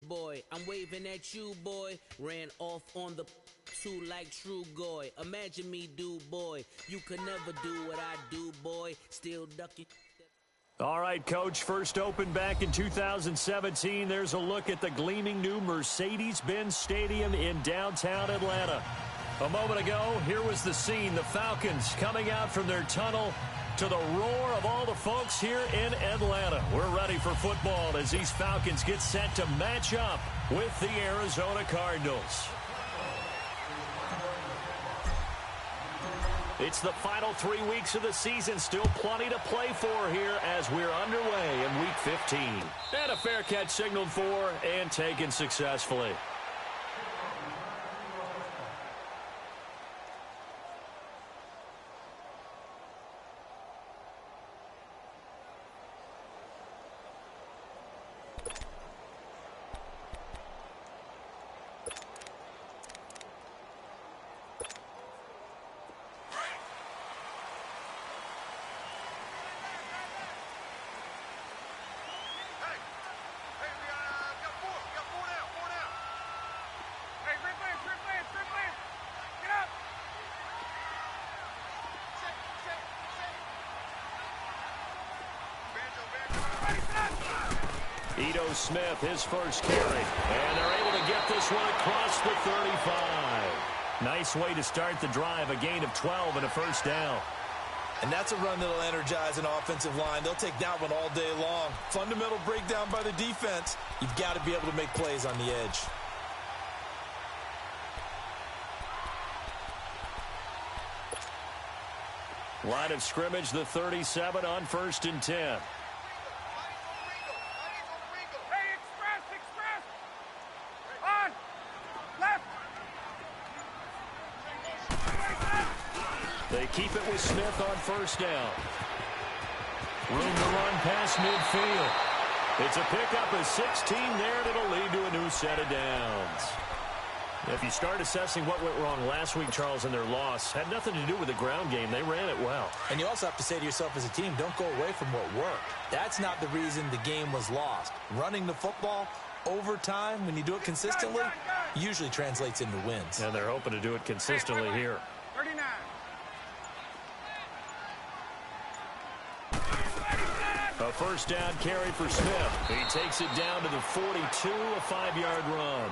boy. I'm waving at you, boy. Ran off on the two like true goy. Imagine me, do boy. You could never do what I do, boy. Still ducking. All right, Coach, first opened back in 2017. There's a look at the gleaming new Mercedes-Benz Stadium in downtown Atlanta. A moment ago, here was the scene. The Falcons coming out from their tunnel to the roar of all the folks here in Atlanta. We're ready for football as these Falcons get set to match up with the Arizona Cardinals. It's the final 3 weeks of the season. Still plenty to play for here as we're underway in Week 15. And a fair catch signaled for and taken successfully. Smith, his first carry, and they're able to get this one across the 35. Nice way to start the drive, a gain of 12 and a first down. And that's a run that'll energize an offensive line. They'll take that one all day long. Fundamental breakdown by the defense. You've got to be able to make plays on the edge. Line of scrimmage, the 37 on 1st and 10. They keep it with Smith on first down. Room to run past midfield. It's a pickup of 16 there, and it'll lead to a new set of downs. If you start assessing what went wrong last week, Charles, in their loss, had nothing to do with the ground game. They ran it well. And you also have to say to yourself as a team, don't go away from what worked. That's not the reason the game was lost. Running the football over time, when you do it consistently, usually translates into wins. And they're hoping to do it consistently here. 39. A first down carry for Smith. He takes it down to the 42, a 5-yard run.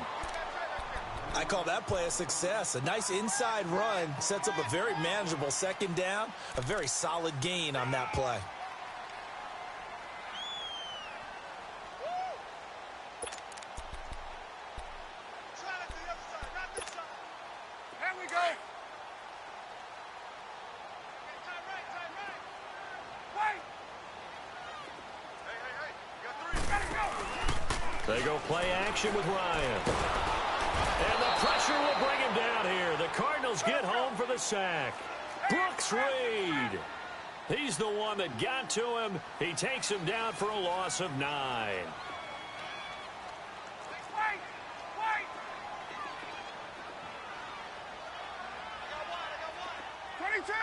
I call that play a success. A nice inside run sets up a very manageable second down, a very solid gain on that play. They go play action with Ryan. And the pressure will bring him down here. The Cardinals get home for the sack. Brooks Reed. He's the one that got to him. He takes him down for a loss of 9. 22.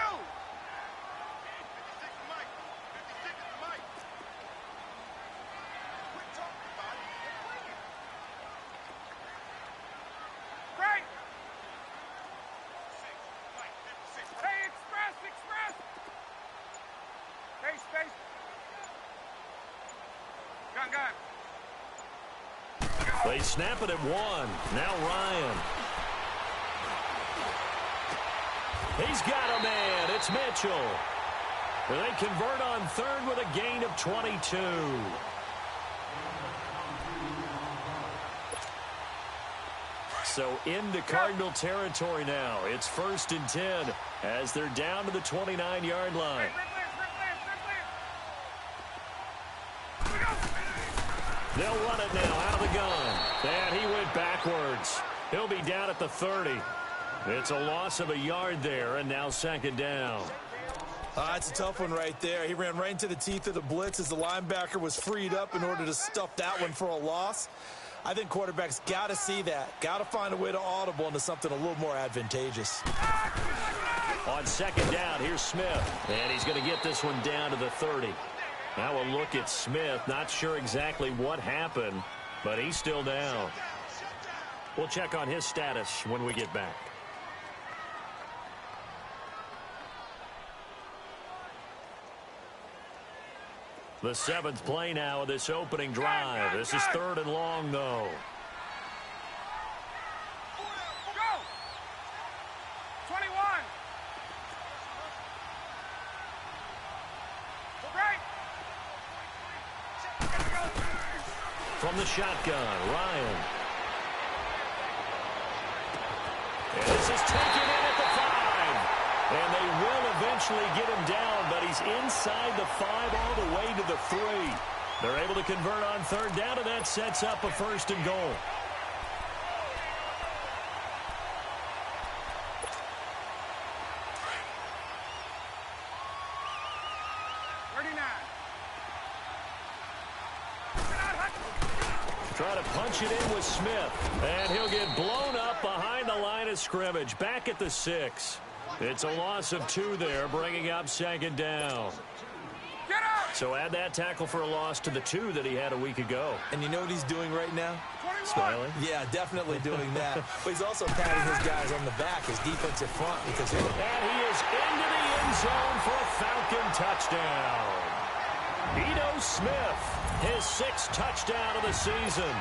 They snap it at 1. Now Ryan. He's got a man. It's Mitchell. They convert on 3rd with a gain of 22. So into Cardinal territory now. It's 1st and 10 as they're down to the 29-yard line. They'll run it now out of the gun. And he went backwards. He'll be down at the 30. It's a loss of a yard there, and now 2nd down. That's a tough one right there. He ran right into the teeth of the blitz as the linebacker was freed up in order to stuff that one for a loss. I think quarterbacks got to see that. Got to find a way to audible into something a little more advantageous. On 2nd down, here's Smith. And he's going to get this one down to the 30. Now a look at Smith. Not sure exactly what happened. but he's still down. We'll check on his status when we get back. The 7th play now of this opening drive. This is 3rd and long, though. Go! 21. Right. From the shotgun, Ryan. And this is taken in at the 5. And they will eventually get him down, but he's inside the 5 all the way to the 3. They're able to convert on 3rd down, and that sets up a 1st and goal. Try to punch it in with Smith, and he'll get blown up behind the line of scrimmage. Back at the 6. It's a loss of 2 there, bringing up 2nd down. So add that tackle for a loss to the 2 that he had a week ago. And you know what he's doing right now? Smiling? Yeah, definitely doing that. But he's also patting his guys on the back, his defensive front. And he is into the end zone for a Falcon touchdown. Ito Smith, his 6th touchdown of the season.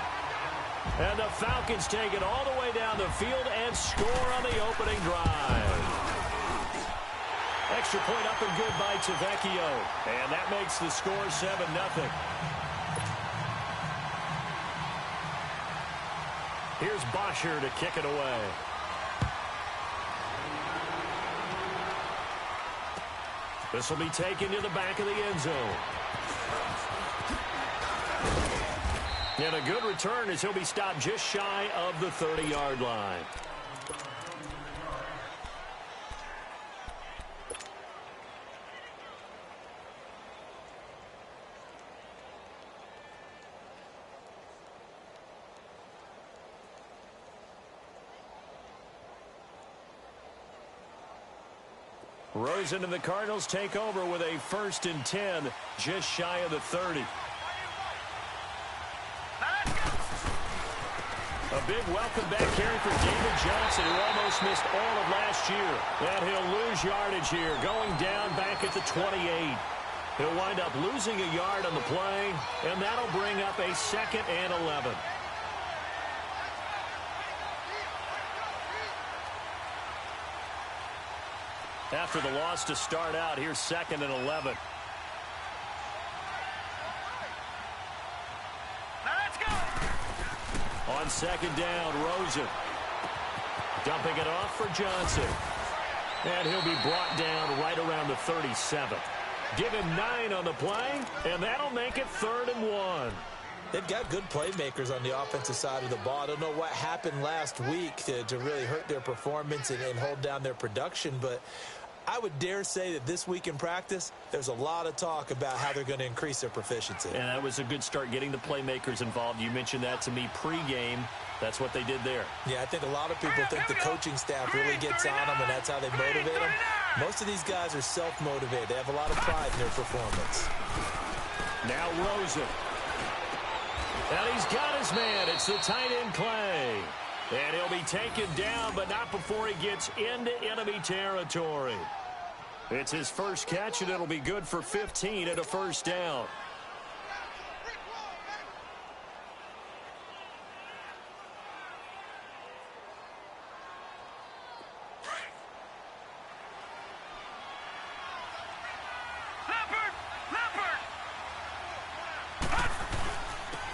And the Falcons take it all the way down the field and score on the opening drive. Extra point up and good by Tavecchio. And that makes the score 7-0. Here's Bosher to kick it away. This will be taken to the back of the end zone. And a good return as he'll be stopped just shy of the 30-yard line. Rosen and the Cardinals take over with a 1st and 10, just shy of the 30. A big welcome back carry for David Johnson, who almost missed all of last year. And he'll lose yardage here, going down back at the 28. He'll wind up losing a yard on the play, and that'll bring up a 2nd and 11. After the loss to start out, here's 2nd and 11. Let's go! On 2nd down, Rosen. Dumping it off for Johnson. And he'll be brought down right around the 37. Give him 9 on the play, and that'll make it 3rd and 1. They've got good playmakers on the offensive side of the ball. I don't know what happened last week to really hurt their performance and hold down their production, but I would dare say that this week in practice, there's a lot of talk about how they're going to increase their proficiency. And that was a good start getting the playmakers involved. You mentioned that to me pregame. That's what they did there. Yeah, I think a lot of people think the coaching staff really gets on them, and that's how they motivate them. Most of these guys are self-motivated. They have a lot of pride in their performance. Now Rosen. And he's got his man. It's the tight end Clay. And he'll be taken down, but not before he gets into enemy territory. It's his first catch, and it'll be good for 15 and a 1st down.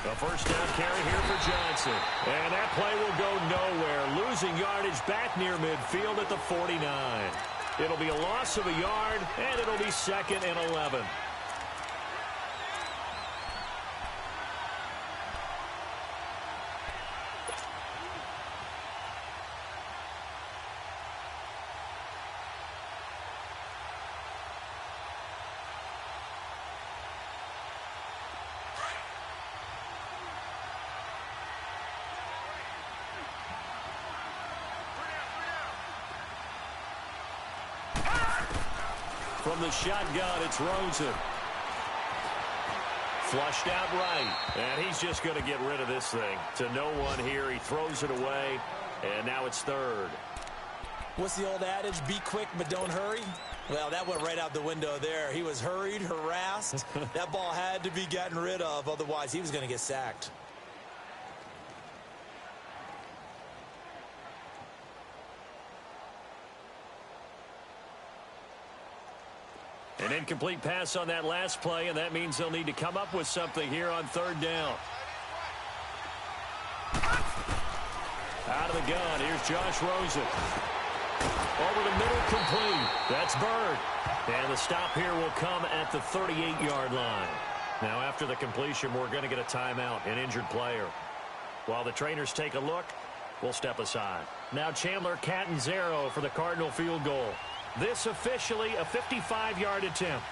A 1st down carry here for Johnson. And that play will go nowhere. Losing yardage back near midfield at the 49. It'll be a loss of a yard, and it'll be 2nd and 11. From the shotgun, it's Rosen. Flushed out right. And he's just going to get rid of this thing. To no one here. He throws it away. And now it's third. What's the old adage? Be quick, but don't hurry. Well, that went right out the window there. He was hurried, harassed. That ball had to be gotten rid of. Otherwise, he was going to get sacked. An incomplete pass on that last play, and that means they'll need to come up with something here on third down. Out of the gun, here's Josh Rosen. Over the middle, complete. That's Bird. And the stop here will come at the 38-yard line. Now, after the completion, we're going to get a timeout, an injured player. While the trainers take a look, we'll step aside. Now, Chandler Catanzaro for the Cardinal field goal. This officially a 55-yard attempt.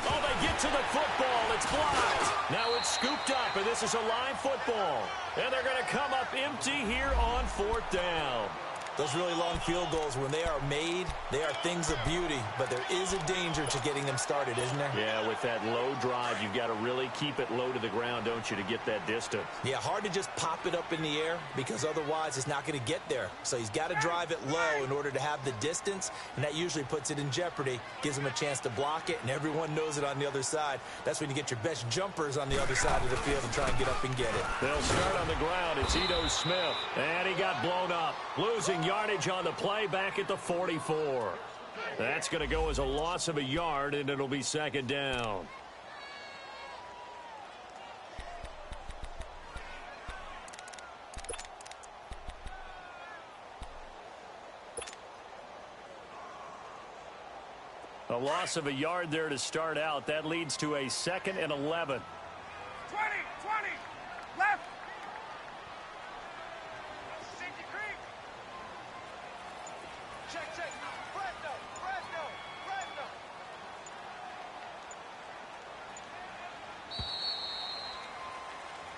Oh, they get to the football. It's blocked. Now it's scooped up, and this is a live football. And they're going to come up empty here on fourth down. Those really long field goals, when they are made, they are things of beauty. But there is a danger to getting them started, isn't there? Yeah, with that low drive, you've got to really keep it low to the ground, don't you, to get that distance. Yeah, hard to just pop it up in the air because otherwise it's not going to get there. So he's got to drive it low in order to have the distance, and that usually puts it in jeopardy, gives him a chance to block it, and everyone knows it on the other side. That's when you get your best jumpers on the other side of the field and try and get up and get it. They'll start on the ground. It's Ito Smith, and he got blown up, losing yardage on the play back at the 44. That's going to go as a loss of a yard, and it'll be second down. A loss of a yard there to start out. That leads to a 2nd and 11. 20, left. Check. Fresno.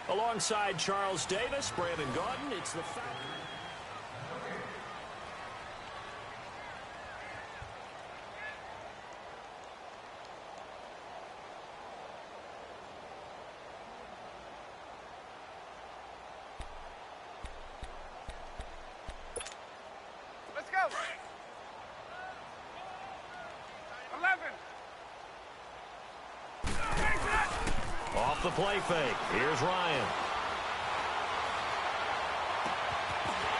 Alongside Charles Davis, Brandon Gaudin, it's the Falcons. Let's go. 11. Off the play fake. Here's Ryan.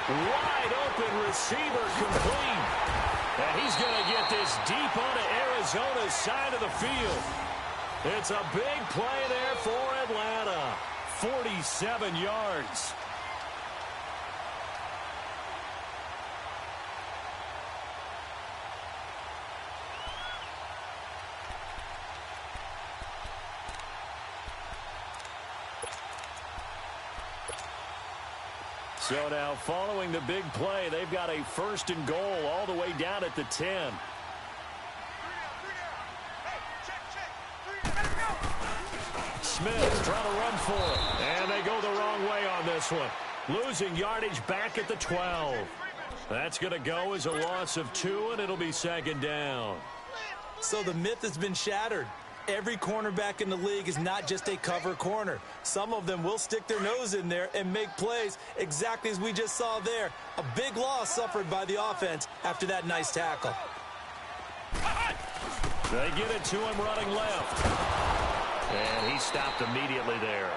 Wide open receiver complete. And he's going to get this deep onto Arizona's side of the field. It's a big play there for Atlanta. 47 yards. So now, following the big play, they've got a 1st and goal all the way down at the 10. Smith trying to run for it. And they go the wrong way on this one. Losing yardage back at the 12. That's going to go as a loss of 2, and it'll be second down. So the myth has been shattered. Every cornerback in the league is not just a cover corner. Some of them will stick their nose in there and make plays exactly as we just saw there. A big loss suffered by the offense after that nice tackle. They get it to him running left. And he stopped immediately there.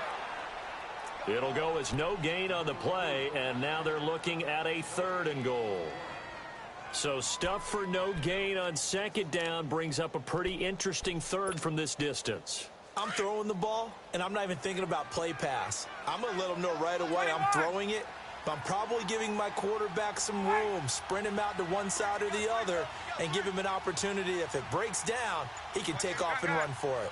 It'll go as no gain on the play, and now they're looking at a 3rd and goal. So stuff for no gain on 2nd down brings up a pretty interesting 3rd from this distance. I'm throwing the ball, and I'm not even thinking about play pass. I'm going to let them know right away I'm throwing it, but I'm probably giving my quarterback some room, sprint him out to one side or the other, and give him an opportunity. If it breaks down, he can take off and run for it.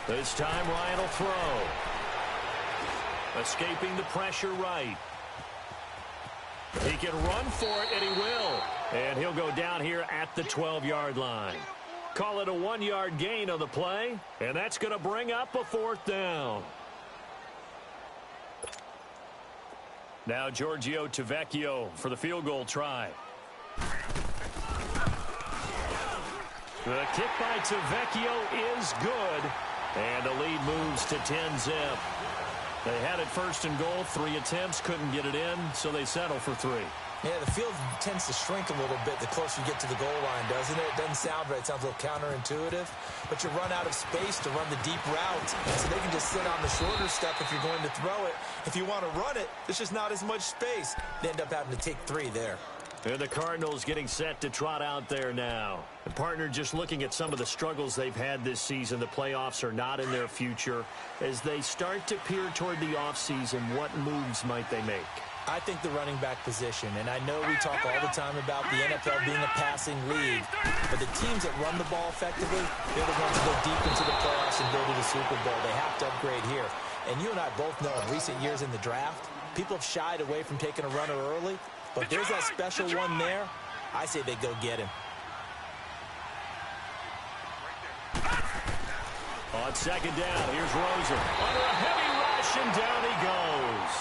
21. This time Ryan will throw. Escaping the pressure right. He can run for it, and he will. And he'll go down here at the 12-yard line. Call it a 1-yard gain on the play, and that's going to bring up a 4th down. Now Giorgio Tavecchio for the field goal try. The kick by Tavecchio is good. And the lead moves to 10-zip. They had it first and goal. 3 attempts, couldn't get it in, so they settle for 3. Yeah, the field tends to shrink a little bit the closer you get to the goal line, doesn't it? It doesn't sound right. It sounds a little counterintuitive. But you run out of space to run the deep route, so they can just sit on the shorter stuff if you're going to throw it. If you want to run it, there's just not as much space. They end up having to take 3 there. And the Cardinals getting set to trot out there now. And partner, just looking at some of the struggles they've had this season, the playoffs are not in their future. As they start to peer toward the offseason, what moves might they make? I think the running back position, and I know we talk all the time about the NFL being a passing league, but the teams that run the ball effectively, they're the ones that go deep into the playoffs and go to the Super Bowl. They have to upgrade here. And you and I both know in recent years in the draft, people have shied away from taking a runner early, but there's that special one there. I say they go get him. On second down, here's Rosen. Under a heavy rush, and down he goes.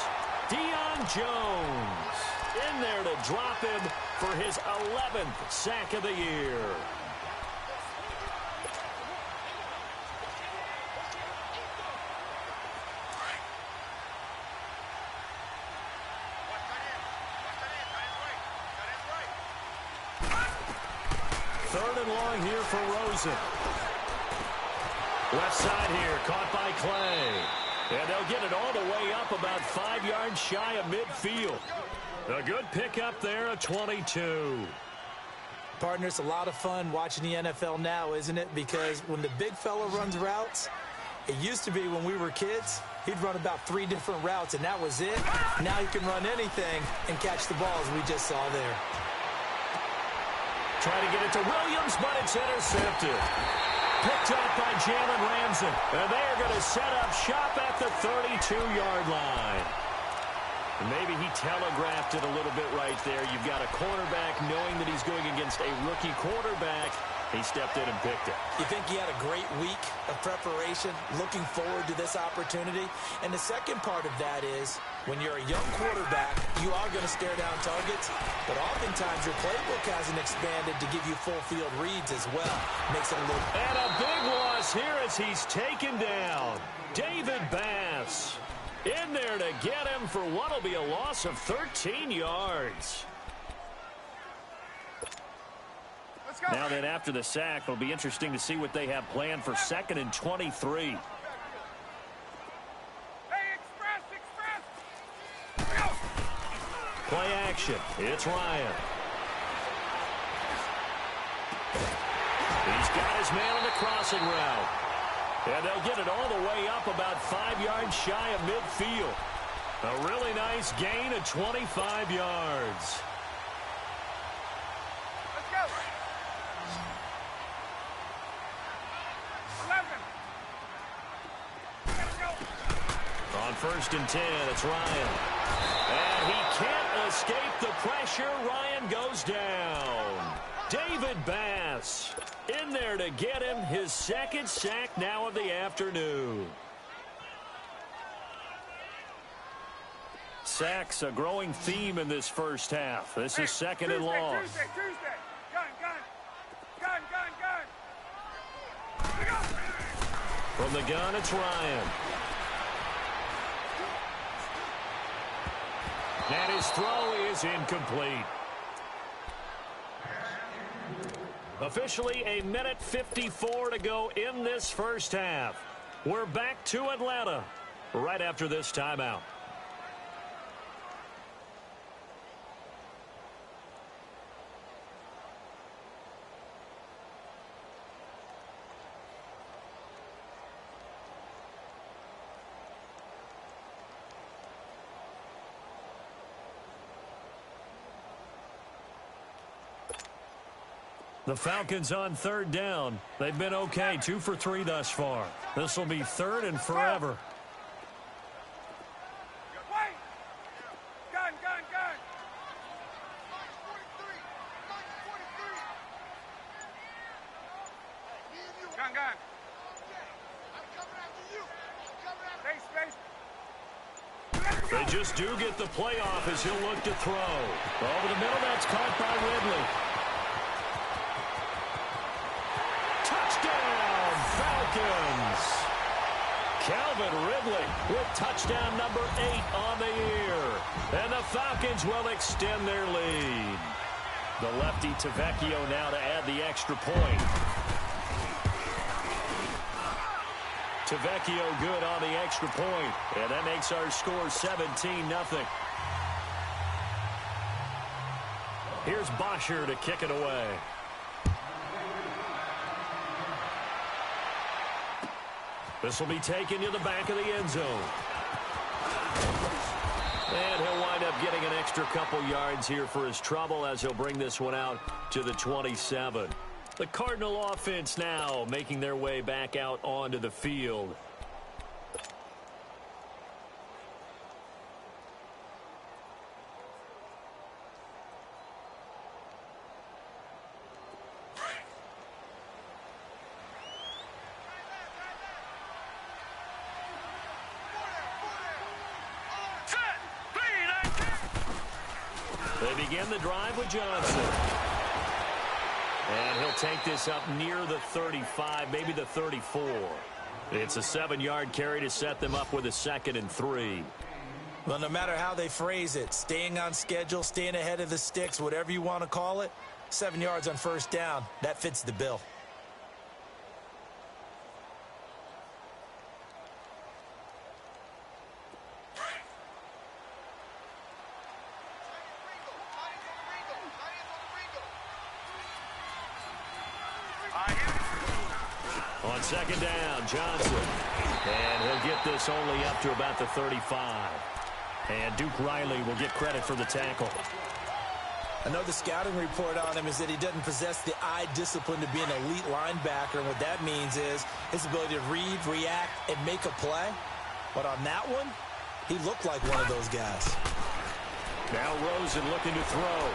Deion Jones in there to drop him for his 11th sack of the year. Third and long here for Rosen. Left side here, caught by Clay. And they'll get it all the way up about 5 yards shy of midfield. A good pickup there, a 22. Partner, it's a lot of fun watching the NFL now, isn't it? Because when the big fella runs routes, it used to be when we were kids, he'd run about 3 different routes, and that was it. Now he can run anything and catch the ball, as we just saw there. Try to get it to Williams, but it's intercepted. Picked up by Jalen Ramsey. And they're going to set up shop at the 32-yard line. And maybe he telegraphed it a little bit right there. You've got a quarterback knowing that he's going against a rookie quarterback. He stepped in and picked it. You think he had a great week of preparation, looking forward to this opportunity? And the second part of that is, when you're a young quarterback, you are going to stare down targets, but oftentimes your playbook hasn't expanded to give you full field reads as well. Makes it a little... And a big loss here as he's taken down. David Bass in there to get him for what will be a loss of 13 yards. Now then, after the sack, it'll be interesting to see what they have planned for 2nd and 23. Hey, express! Go! Play action. It's Ryan. He's got his man on the crossing route. And they'll get it all the way up about 5 yards shy of midfield. A really nice gain of 25 yards. Let's go! 11! Let's go! On 1st and 10, it's Ryan. And he can't escape the pressure. Ryan goes down. David Bass in there to get him his 2nd sack now of the afternoon. Sacks, a growing theme in this first half. This is 2nd and long. Tuesday! Gun! From the gun, it's Ryan. And his throw is incomplete. Officially a minute 54 to go in this first half. We're back to Atlanta right after this timeout. The Falcons on 3rd down. They've been okay, 2 for 3 thus far. This will be 3rd and forever. Wait! Gun! Gun! Space! Let's They just do get the playoff as he'll look to throw. Over the middle, that's caught by Ridley. Touchdown, Falcons! Calvin Ridley with touchdown number 8 on the year. And the Falcons will extend their lead. The lefty to Vecchio now to add the extra point. Vecchio good on the extra point, and that makes our score 17-0. Here's Bosher to kick it away. This will be taken to the back of the end zone. And he'll wind up getting an extra couple yards here for his trouble as he'll bring this one out to the 27. The Cardinal offense now making their way back out onto the field. They begin the drive with Johnson. And he'll take this up near the 35, maybe the 34. It's a 7-yard carry to set them up with a 2nd and 3. Well, no matter how they phrase it, staying on schedule, staying ahead of the sticks, whatever you want to call it, 7 yards on first down, that fits the bill. On 2nd down, Johnson. And he'll get this only up to about the 35. And Duke Riley will get credit for the tackle. I know the scouting report on him is that he doesn't possess the eye discipline to be an elite linebacker. And what that means is his ability to read, react, and make a play. But on that one, he looked like one of those guys. Now Rosen looking to throw.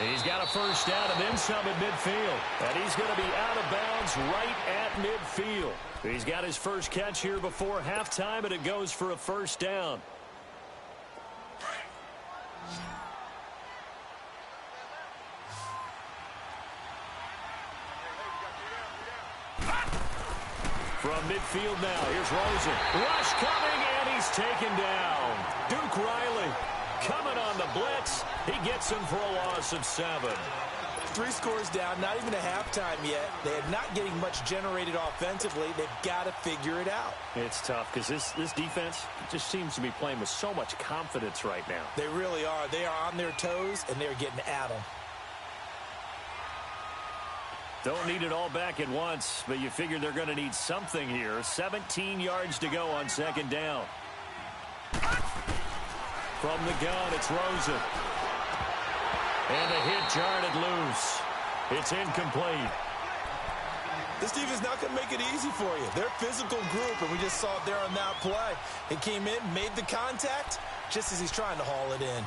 He's got a first down and then some at midfield. And he's going to be out of bounds right at midfield. He's got his first catch here before halftime, and it goes for a first down. From midfield now, here's Rosen. Rush coming, and he's taken down. Duke Riley coming on the blitz. He gets him for a loss of 7. 3 scores down, not even a halftime yet. They are not getting much generated offensively. They've got to figure it out. It's tough because this defense just seems to be playing with so much confidence right now. They really are. They are on their toes, and they're getting at them. Don't need it all back at once, but you figure they're going to need something here. 17 yards to go on 2nd down. From the gun, it's Rosen. And the hit jarred it loose. It's incomplete. This defense is not going to make it easy for you. They're a physical group, and we just saw it there on that play. He came in, made the contact, just as he's trying to haul it in.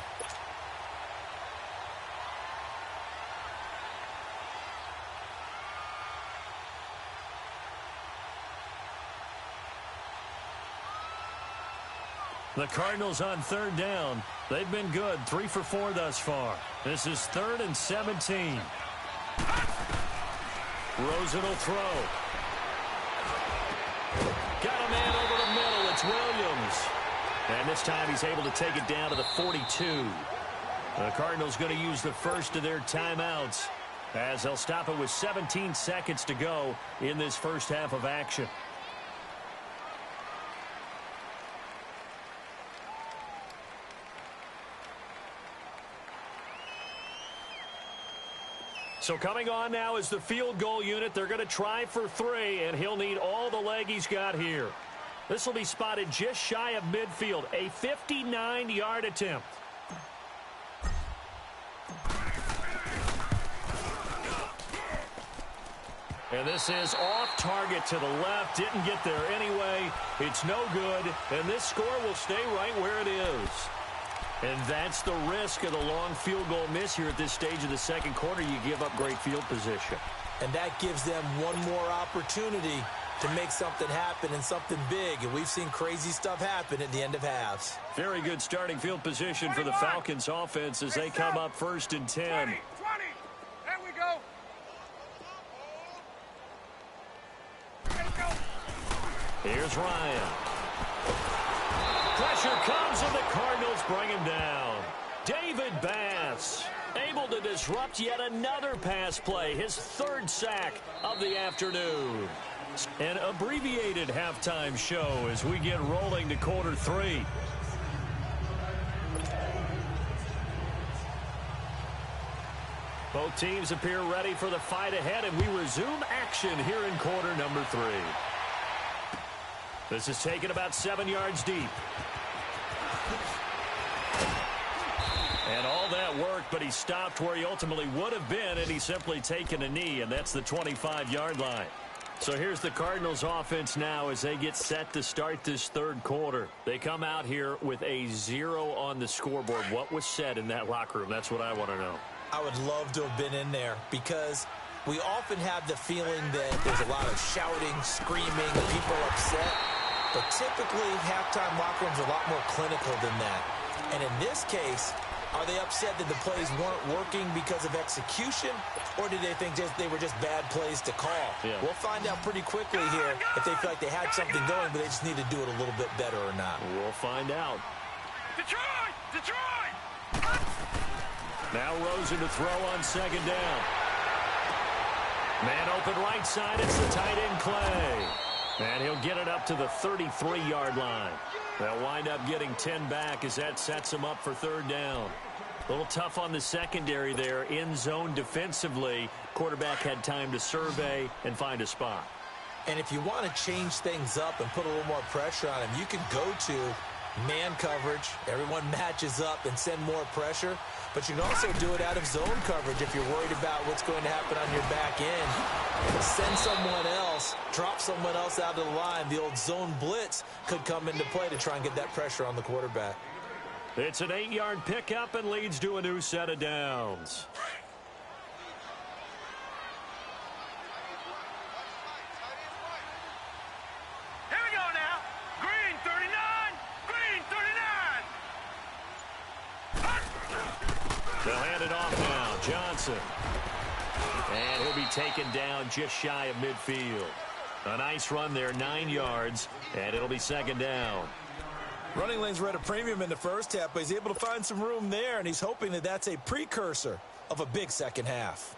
The Cardinals on 3rd down. They've been good, 3 for 4 thus far. This is 3rd and 17. Rosen will throw. Got a man over the middle. It's Williams. And this time he's able to take it down to the 42. The Cardinals going to use the first of their timeouts as they'll stop it with 17 seconds to go in this first half of action. So coming on now is the field goal unit. They're going to try for 3, and he'll need all the leg he's got here. This will be spotted just shy of midfield, a 59-yard attempt. And this is off target to the left. Didn't get there anyway. It's no good, and this score will stay right where it is. And that's the risk of the long field goal miss here at this stage of the second quarter. You give up great field position. And that gives them one more opportunity to make something happen and something big. And we've seen crazy stuff happen at the end of halves. Very good starting field position for the Falcons offense as they come up 1st and 10. 20. There we go. Let's go. Here's Ryan. Pressure comes and the Cardinals bring him down. David Bass able to disrupt yet another pass play, his 3rd sack of the afternoon. An abbreviated halftime show as we get rolling to quarter 3. Both teams appear ready for the fight ahead, and we resume action here in quarter number 3. This is taken about 7 yards deep. And all that worked, but he stopped where he ultimately would have been, and he's simply taken a knee, and that's the 25-yard line. So here's the Cardinals offense now as they get set to start this 3rd quarter. They come out here with a 0 on the scoreboard. What was said in that locker room? That's what I want to know. I would love to have been in there because we often have the feeling that there's a lot of shouting, screaming, people upset. But typically, halftime locker rooms are a lot more clinical than that. And in this case, are they upset that the plays weren't working because of execution, or did they think they were just bad plays to call? Yeah. We'll find out pretty quickly here if they feel like they had something going, but they just need to do it a little bit better or not. We'll find out. Detroit! Detroit! Now Rosen to throw on 2nd down. Man open right side. It's the tight end Clay. And he'll get it up to the 33-yard line. They'll wind up getting 10 back as that sets them up for 3rd down. A little tough on the secondary there. In zone defensively. Quarterback had time to survey and find a spot. And if you want to change things up and put a little more pressure on him, you can go to man coverage. Everyone matches up and send more pressure. But you can also do it out of zone coverage if you're worried about what's going to happen on your back end. Send someone else, drop someone else out of the line. The old zone blitz could come into play to try and get that pressure on the quarterback. It's an 8-yard pickup and leads to a new set of downs. Here we go now. Green 39. Green 39. They'll hand it off now. Johnson. And he'll be taken down just shy of midfield. A nice run there, 9 yards, and it'll be 2nd down. Running lanes were at a premium in the first half, but he's able to find some room there, and he's hoping that that's a precursor of a big second half.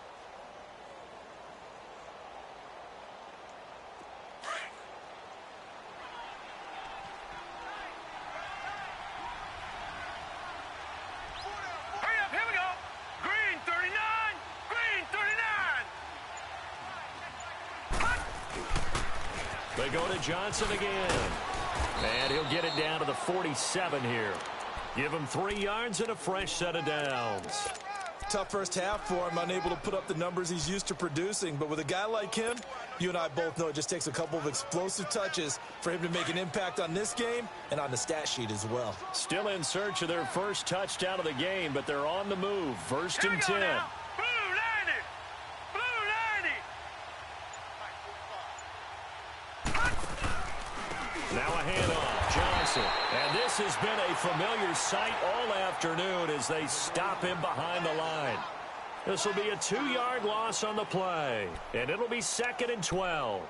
Hurry up, here we go. Green 39. Green 39. They go to Johnson again. And he'll get it down to the 47 here. Give him 3 yards and a fresh set of downs. Tough first half for him, unable to put up the numbers he's used to producing. But with a guy like him, you and I both know it just takes a couple of explosive touches for him to make an impact on this game and on the stat sheet as well. Still in search of their first touchdown of the game, but they're on the move. 1st and 10. Now. Blue 90. Blue 90. Now a handoff. Johnson. And this has been a familiar sight all afternoon as they stop him behind the line. This will be a 2-yard loss on the play. And it'll be 2nd and 12.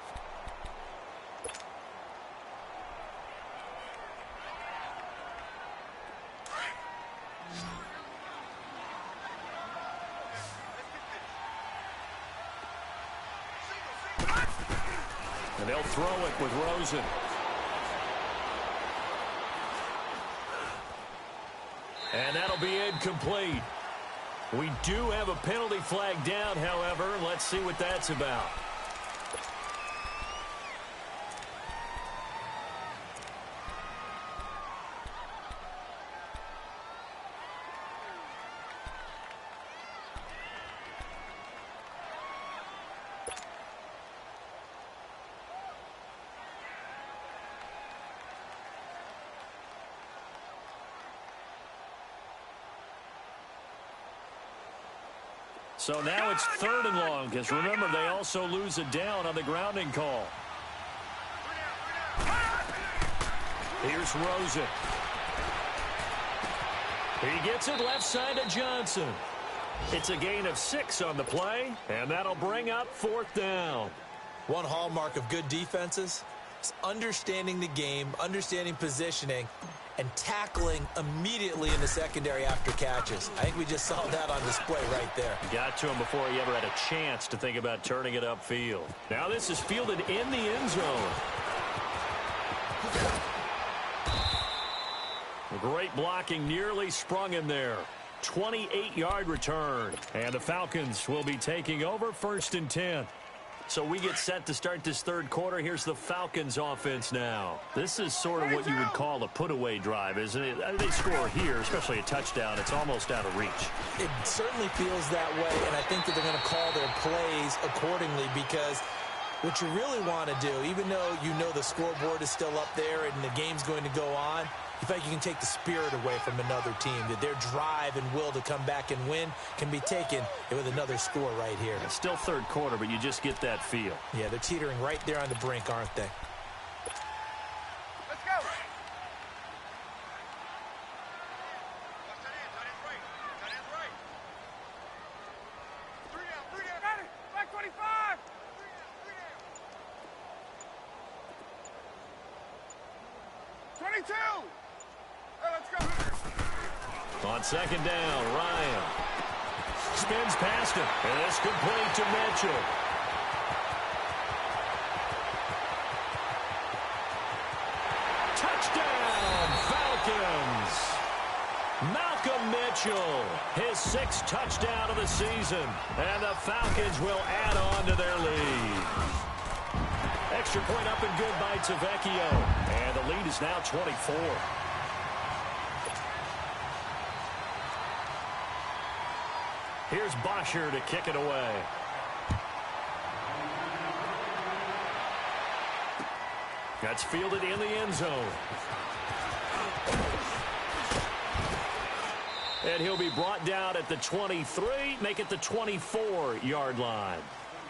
And they'll throw it with Rosen. And that'll be incomplete. We do have a penalty flag down, however. Let's see what that's about. So now it's 3rd and long, because remember, they also lose a down on the grounding call. Here's Rosen. He gets it left side to Johnson. It's a gain of 6 on the play, and that'll bring up 4th down. One hallmark of good defenses is understanding the game, understanding positioning, and tackling immediately in the secondary after catches. I think we just saw that on display right there. Got to him before he ever had a chance to think about turning it upfield. Now this is fielded in the end zone. Great blocking, nearly sprung him there. 28-yard return. And the Falcons will be taking over 1st and 10. So we get set to start this third quarter. Here's the Falcons offense now. This is sort of what you would call a put-away drive, isn't it? They score here, especially a touchdown. It's almost out of reach. It certainly feels that way, and I think that they're going to call their plays accordingly because what you really want to do, even though you know the scoreboard is still up there and the game's going to go on, you feel like you can take the spirit away from another team, that their drive and will to come back and win can be taken with another score right here. It's still third quarter, but you just get that feel. Yeah, they're teetering right there on the brink, aren't they? Let's go. Three down. Got it. Back 25. 22. Let's go. On 2nd down, Ryan spins past him, and it's complete to Mitchell. Touchdown, Falcons! Malcolm Mitchell, his 6th touchdown of the season, and the Falcons will add on to their lead. Extra point up and good by Tavecchio, and the lead is now 24. Here's Bosher to kick it away. That's fielded in the end zone. And he'll be brought down at the 23, make it the 24-yard line.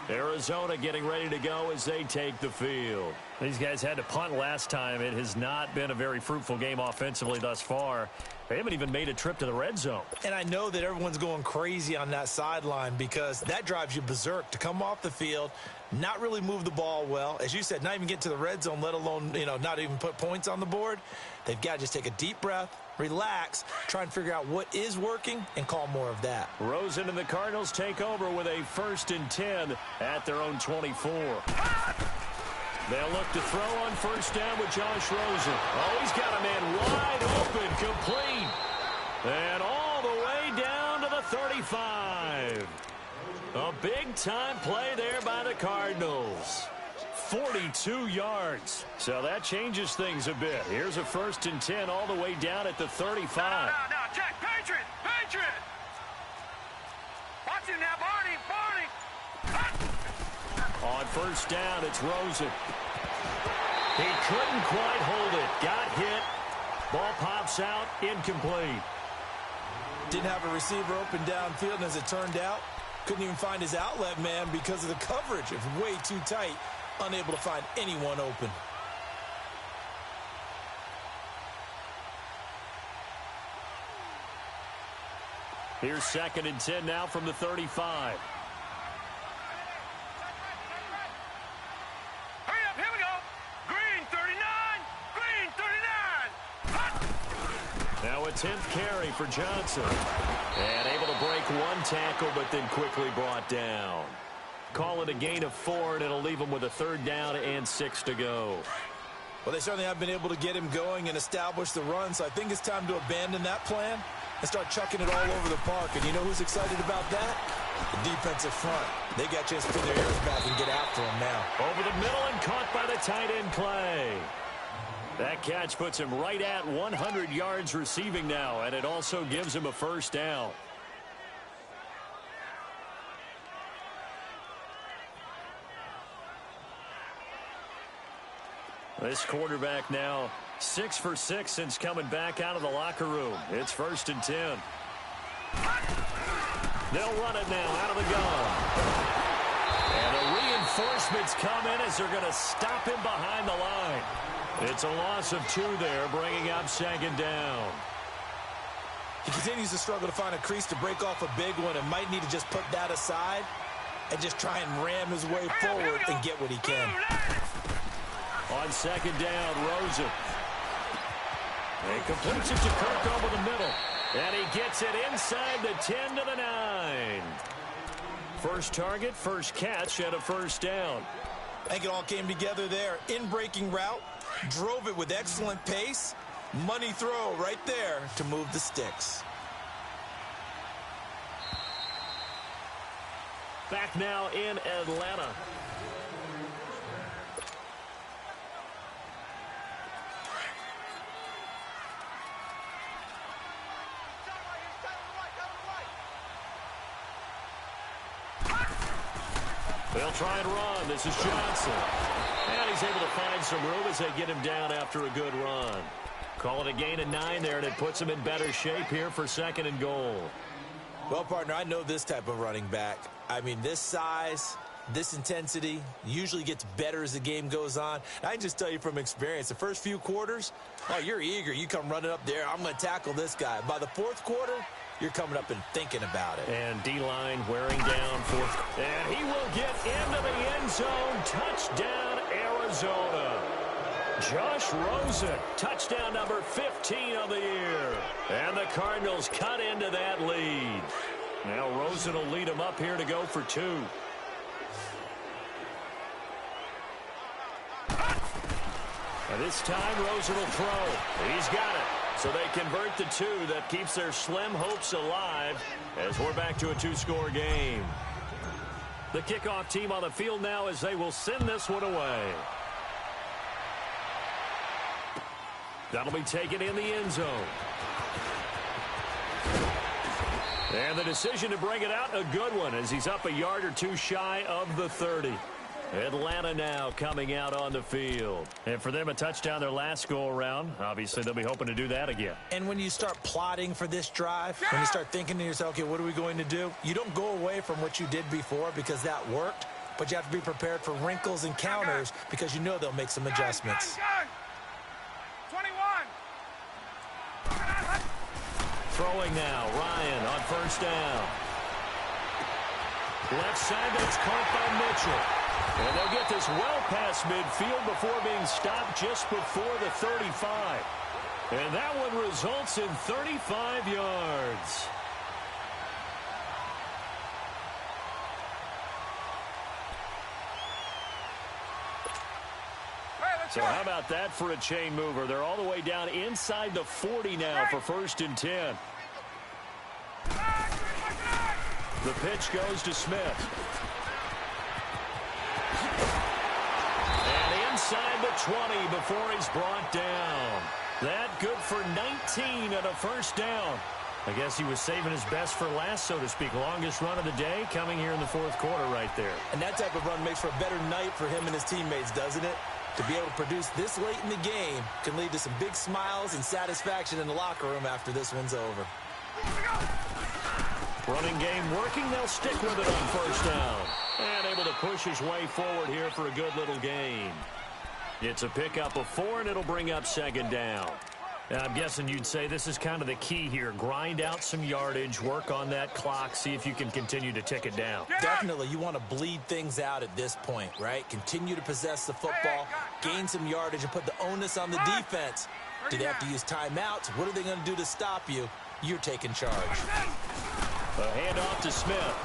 Arizona getting ready to go as they take the field. These guys had to punt last time. It has not been a very fruitful game offensively thus far. They haven't even made a trip to the red zone. And I know that everyone's going crazy on that sideline because that drives you berserk to come off the field, not really move the ball well. As you said, not even get to the red zone, let alone, not even put points on the board. They've got to just take a deep breath, relax, try and figure out what is working, and call more of that. Rosen and the Cardinals take over with a 1st and 10 at their own 24. They'll look to throw on 1st down with Josh Rosen. Oh, he's got a man wide open, complete. And all the way down to the 35. A big-time play there by the Cardinals. 42 yards. So that changes things a bit. Here's a 1st and 10 all the way down at the 35. No, check. Patriot. Watch him now, Barney. On 1st down, it's Rosen. He couldn't quite hold it. Got hit. Ball pops out. Incomplete. Didn't have a receiver open downfield, and as it turned out, couldn't even find his outlet man because of the coverage. It was way too tight. Unable to find anyone open. Here's 2nd and 10 now from the 35. Hurry up, here we go. Green 39. Now a 10th carry for Johnson. And able to break one tackle, but then quickly brought down. Call it a gain of 4, and it'll leave him with a 3rd down and 6 to go. Well, they certainly have been able to get him going and establish the run, so I think it's time to abandon that plan and start chucking it all over the park. And you know who's excited about that? The defensive front. They got a chance to put their ears back and get after him now. Over the middle and caught by the tight end Clay. That catch puts him right at 100 yards receiving now, and it also gives him a 1st down. This quarterback now 6 for 6 since coming back out of the locker room. It's 1st and 10. They'll run it now out of the gun. And the reinforcements come in as they're going to stop him behind the line. It's a loss of 2 there, bringing up second down. He continues to struggle to find a crease to break off a big one and might need to just put that aside and just try and ram his way forward and get what he can. On second down, Rosen. He completes it to Kirk over the middle. And he gets it inside the 10 to the 9. First target, first catch, and a first down. I think it all came together there. In-breaking route, drove it with excellent pace. Money throw right there to move the sticks. Back now in Atlanta. They'll try and run. This is Johnson. And he's able to find some room as they get him down after a good run. Call it a gain of 9 there, and it puts him in better shape here for second and goal. Well, partner, I know this type of running back. I mean, this size, this intensity usually gets better as the game goes on. I can just tell you from experience, the first few quarters, oh, you're eager. You come running up there, I'm going to tackle this guy. By the fourth quarter, you're coming up and thinking about it. And D-line wearing down fourth. And he will get into the end zone. Touchdown, Arizona. Josh Rosen, touchdown number 15 of the year. And the Cardinals cut into that lead. Now Rosen will lead them up here to go for 2. And this time Rosen will throw. He's got it. So they convert the 2. That keeps their slim hopes alive as we're back to a 2-score game. The kickoff team on the field now as they will send this one away. That'll be taken in the end zone. And the decision to bring it out, a good one, as he's up a yard or 2 shy of the 30. Atlanta now coming out on the field. And for them, a touchdown their last go-around. Obviously, they'll be hoping to do that again. And when you start plotting for this drive, when you start thinking to yourself, okay, what are we going to do? You don't go away from what you did before because that worked, but you have to be prepared for wrinkles and counters because you know they'll make some adjustments. 21. Throwing now, Ryan on first down. Left side, that's caught by Mitchell. And they'll get this well past midfield before being stopped just before the 35. And that one results in 35 yards. So how about that for a chain mover? They're all the way down inside the 40 now for first and 10. The pitch goes to Smith. And inside the 20 before he's brought down. That good for 19 and a first down. I guess he was saving his best for last, so to speak. Longest run of the day coming here in the fourth quarter right there. And that type of run makes for a better night for him and his teammates, doesn't it? To be able to produce this late in the game can lead to some big smiles and satisfaction in the locker room after this one's over. Running game working. They'll stick with it on first down. And able to push his way forward here for a good little gain. It's a pickup of 4, and it'll bring up second down. Now, I'm guessing you'd say this is kind of the key here. Grind out some yardage, work on that clock, see if you can continue to tick it down. Definitely, you want to bleed things out at this point, right? Continue to possess the football, gain some yardage, and put the onus on the defense. Do they have to use timeouts? What are they going to do to stop you? You're taking charge. A handoff to Smith.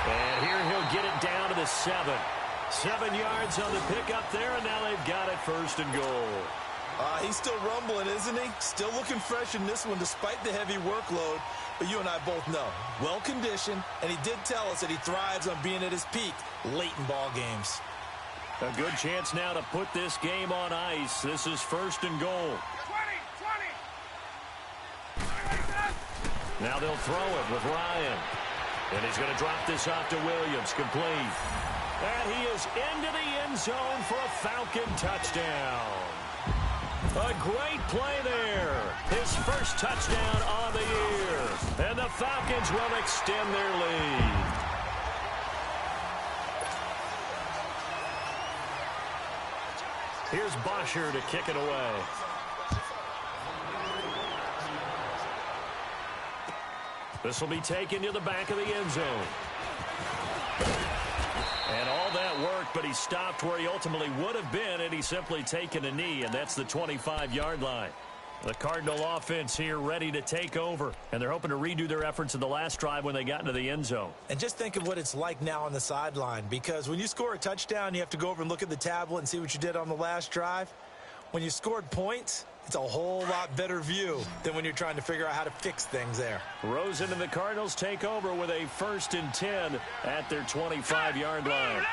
And here he'll get it down to the 7. 7 yards on the pickup there, and now they've got it first and goal. He's still rumbling, isn't he? Still looking fresh in this one despite the heavy workload. But you and I both know, well-conditioned, and he did tell us that he thrives on being at his peak late in ball games. A good chance now to put this game on ice. This is first and goal. 20. Now they'll throw it with Ryan. And he's going to drop this off to Williams, complete. And he is into the end zone for a Falcon touchdown. A great play there. His first touchdown on the year. And the Falcons will extend their lead. Here's Bosher to kick it away. This will be taken to the back of the end zone. And all that worked, but he stopped where he ultimately would have been, and he's simply taken a knee, and that's the 25-yard line. The Cardinal offense here ready to take over, and they're hoping to redo their efforts in the last drive when they got into the end zone. And just think of what it's like now on the sideline, because when you score a touchdown, you have to go over and look at the tablet and see what you did on the last drive. When you scored points, it's a whole lot better view than when you're trying to figure out how to fix things there. Rosen and the Cardinals take over with a 1st and 10 at their 25-yard line.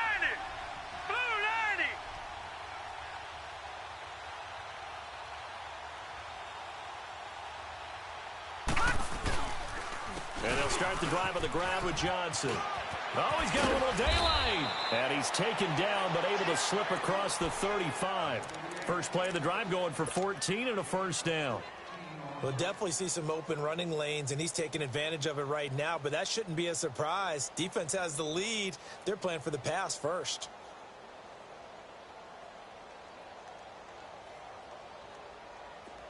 And they'll start the drive on the ground with Johnson. Oh, he's got a little daylight. And he's taken down, but able to slip across the 35. First play of the drive going for 14 and a first down. We'll definitely see some open running lanes, and he's taking advantage of it right now, but that shouldn't be a surprise. Defense has the lead. They're playing for the pass first.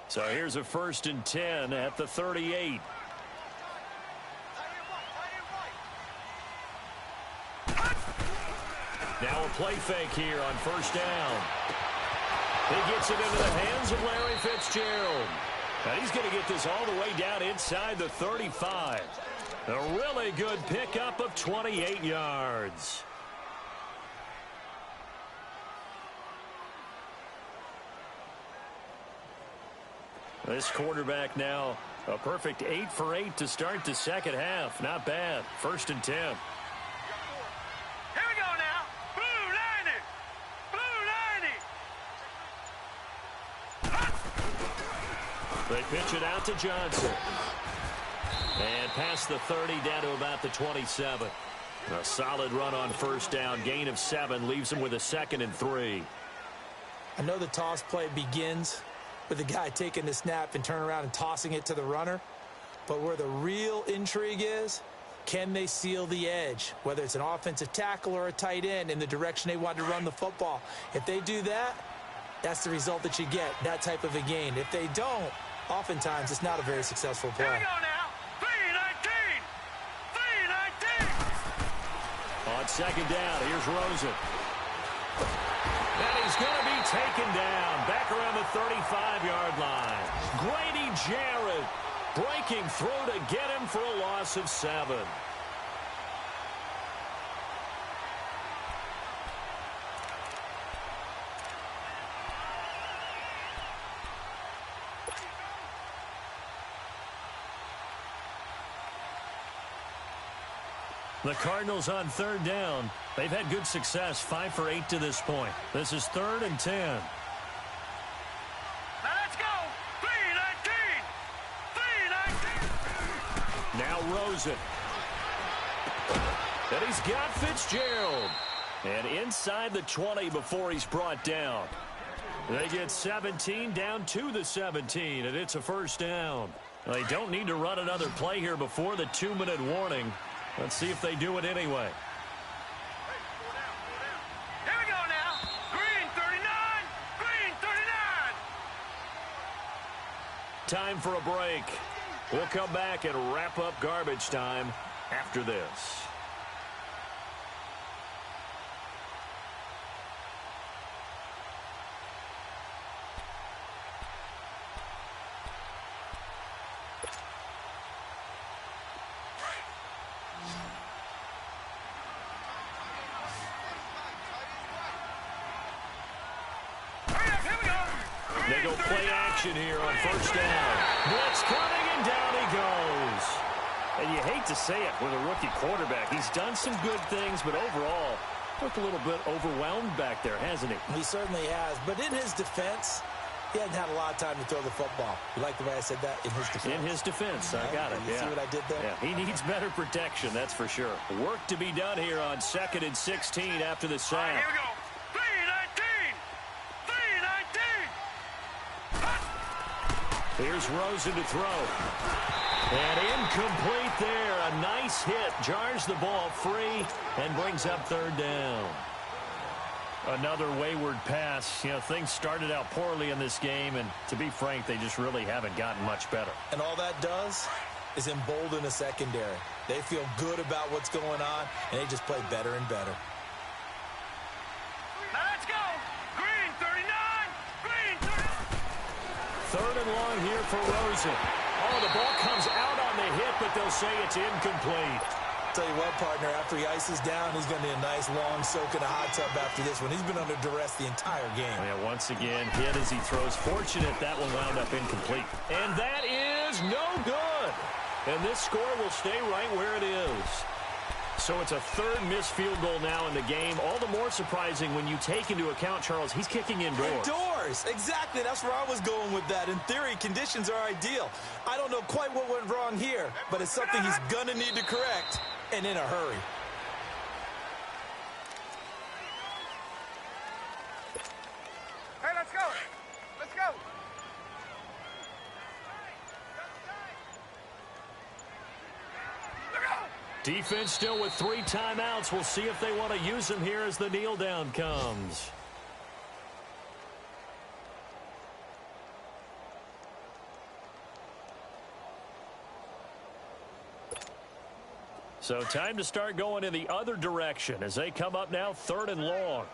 So here's a 1st and 10 at the 38. Now a play fake here on first down. He gets it into the hands of Larry Fitzgerald. And he's going to get this all the way down inside the 35. A really good pickup of 28 yards. This quarterback now a perfect 8 for 8 to start the second half. Not bad. 1st and 10. Here we go now. Blue 90. Blue 90. They pitch it out to Johnson. And past the 30 down to about the 27. A solid run on first down. Gain of 7 leaves him with a 2nd and 3. I know the toss play begins with the guy taking the snap and turning around and tossing it to the runner. But where the real intrigue is, can they seal the edge, whether it's an offensive tackle or a tight end, in the direction they want to run the football? If they do that, that's the result that you get, that type of a gain. If they don't, oftentimes it's not a very successful play. Here we go now. 3-19. 3-19. On second down, here's Rosen. And he's going to be taken down back around the 35-yard line. Grady Jarrett breaking through to get him for a loss of 7. The Cardinals on third down. They've had good success, 5 for 8 to this point. This is 3rd and 10. Now let's go. 3-19. 3-19. Now Rosen. And he's got Fitzgerald. And inside the 20 before he's brought down. They get 17 down to the 17, and it's a first down. They don't need to run another play here before the 2-minute warning. Let's see if they do it anyway. Here we go now. Green 39. Green 39. Time for a break. We'll come back and wrap up garbage time after this. They go play action here on first down. Blitz coming, and down he goes. And you hate to say it with a rookie quarterback. He's done some good things, but overall, looked a little bit overwhelmed back there, hasn't he? He certainly has. But in his defense, he hasn't had a lot of time to throw the football. You like the way I said that? In his defense. In his defense. I got it. You see what I did there? Yeah, he needs better protection, that's for sure. Work to be done here on 2nd and 16 after the All right, sack. here we go. 3-19. 3-19. Here's Rosen to throw. And incomplete there. A nice hit. Jars the ball free and brings up third down. Another wayward pass. You know, things started out poorly in this game, and to be frank, they just really haven't gotten much better. And all that does is embolden the secondary. They feel good about what's going on, and they just play better and better. Now let's go. Green 39. Green 39. Third and long here for Rosen. Oh, the ball comes out on the hit, but they'll say it's incomplete. Tell you what, partner, after he ices down, he's going to need a nice long soak in a hot tub after this one. He's been under duress the entire game. Yeah, once again, hit as he throws. Fortunate that one wound up incomplete. And that is no good. And this score will stay right where it is. So it's a third missed field goal now in the game. All the more surprising when you take into account, Charles, he's kicking indoors. Indoors, exactly. That's where I was going with that. In theory, conditions are ideal. I don't know quite what went wrong here, but it's something he's going to need to correct, and in a hurry. Hey, let's go. Let's go. Defense still with 3 timeouts. We'll see if they want to use them here as the kneel down comes. So time to start going in the other direction as they come up now 3rd and long.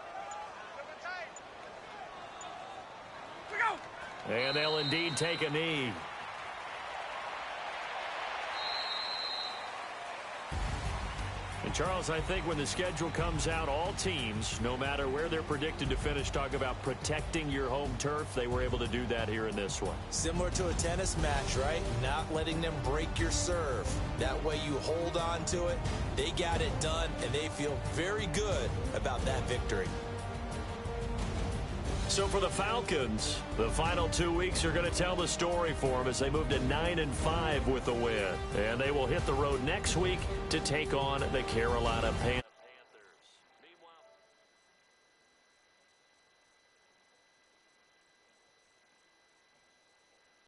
And they'll indeed take a knee. And Charles, I think when the schedule comes out, all teams, no matter where they're predicted to finish, talk about protecting your home turf. They were able to do that here in this one. Similar to a tennis match, right? Not letting them break your serve. That way you hold on to it. They got it done, and they feel very good about that victory. So for the Falcons, the final 2 weeks are going to tell the story for them as they move to 9-5 with the win. And they will hit the road next week to take on the Carolina Panthers.